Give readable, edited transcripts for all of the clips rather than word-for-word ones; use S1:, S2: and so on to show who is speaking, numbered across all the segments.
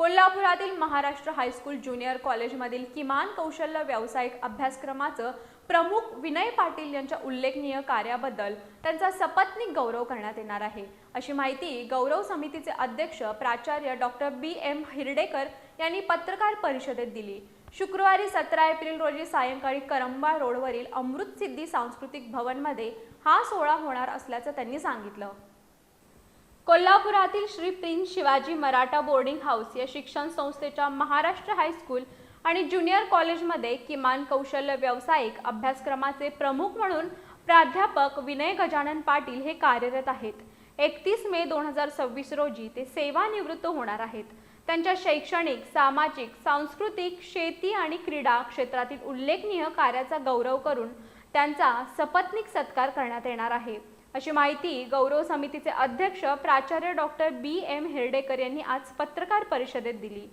S1: कोल्हापुरातील Maharashtra high school junior कॉलेजमधील किमान कौशल्य व्यावसायिक अभ्यासक्रमाचं प्रमुख विनय पाटील यांच्या उल्लेखनीय कार्याबद्दल त्यांचा सपत्नीक गौरव करण्यात येणार आहे, अशी माहिती गौरव समितीचे अध्यक्ष प्राचार्य डॉक्टर BM हिरडेकर यांनी पत्रकार परिषदेत दिली। शुक्रवारी 17 एप्रिल रोजी सायंकाळी करंबा रोडवरील अमृत सिद्धी सांस्कृतिक भवनमध्ये हा सोहळा होणार असल्याचं त्यांनी सांगितलं। कोल्हापुरातील Shri prince Shivaji Maratha boarding house या शिक्षण संस्थेच्या महाराष्ट्र हायस्कूल आणि ज्युनियर कॉलेजमध्ये किमान कौशल्य व्यावसायिक अभ्यासक्रमाचे प्रमुख म्हणून प्राध्यापक विनय गजानन पाटील हे कार्यरत आहेत। 31 मे 2026 रोजी ते सेवानिवृत्त होणार आहेत। त्यांच्या शैक्षणिक, सामाजिक, सांस्कृतिक, शेती आणि क्रीडा क्षेत्रातील उल्लेखनीय कार्याचा गौरव करून त्यांचा सपत्नीक सत्कार करण्यात येणार आहे, अशी माहिती गौरव समितीचे अध्यक्ष प्राचार्य डॉक्टर BM हिरडेकर यांनी आज पत्रकार परिषदेत दिली।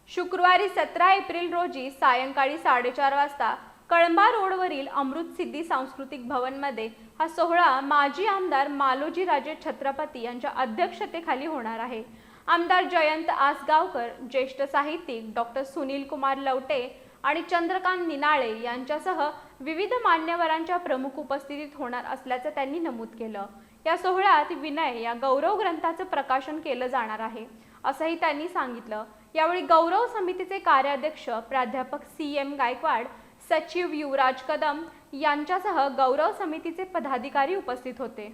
S1: शुक्रवारी 17 एप्रिल रोजी सायंकाळी 4:30 वाजता कळंबा रोडवरील अमृत सिद्धी सांस्कृतिक भवनमध्ये हा सोहळा माजी आमदार मालोजी राजे छत्रपती यांच्या अध्यक्षतेखाली होणार आहे। आमदार जयंत आसगावकर, ज्येष्ठ साहित्यिक डॉक्टर सुनील कुमार लवटे आणि चंद्रकांत निनाळे यांच्यासह विविध मान्यवरांच्या प्रमुख उपस्थितीत होणार असल्याचं त्यांनी नमूद केलं। या सोहळ्यात विनय या गौरव ग्रंथाचं प्रकाशन केलं जाणार आहे, असंही त्यांनी सांगितलं। यावेळी गौरव समितीचे कार्याध्यक्ष प्राध्यापक CM गायकवाड, सचिव युवराज कदम यांच्यासह गौरव समितीचे पदाधिकारी उपस्थित होते।